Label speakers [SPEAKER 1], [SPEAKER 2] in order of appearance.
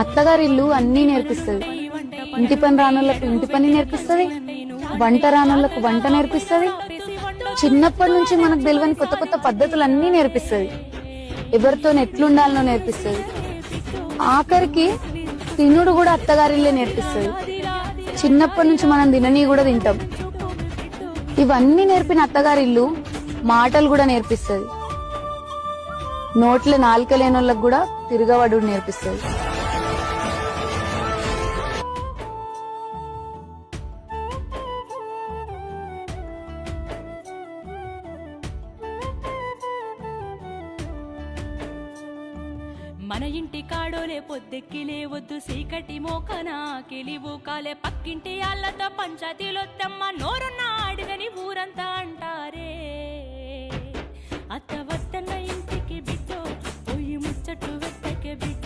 [SPEAKER 1] అత్తగారి ఇల్లు అన్నీ నేర్పిస్తుంది. ఇంటి పని రానోళ్లకు ఇంటి పని నేర్పిస్తుంది, వంట రానోళ్లకు వంట నేర్పిస్తుంది. చిన్నప్పటి నుంచి మనకు తెలియని కొత్త కొత్త పద్ధతులు అన్నీ నేర్పిస్తుంది. ఎవరితో ఎట్లుండాలనో నేర్పిస్తుంది. ఆఖరికి తినుడు కూడా అత్తగారిల్లే నేర్పిస్తుంది. చిన్నప్పటి నుంచి మనం తినని కూడా తింటాం. ఇవన్నీ నేర్పిన అత్తగారిల్లు మాటలు కూడా నేర్పిస్తుంది. నోట్ల నాలుక లేనోళ్ళకు కూడా తిరగబడు నేర్పిస్తుంది.
[SPEAKER 2] మన ఇంటి కాడోలే పొద్దెక్కి లేవద్దు సీకటి మోకన కెలివు కాలే పక్కింటి ఆళ్ళతో పంచాయతీలొద్దమ్మ నోరున్న ఆడిదని ఊరంతా అంటారే. అత్త వద్దన్న ఇంటికి బిడ్డో పోయి ముచ్చట్లు వెట్టకే బిడ్డ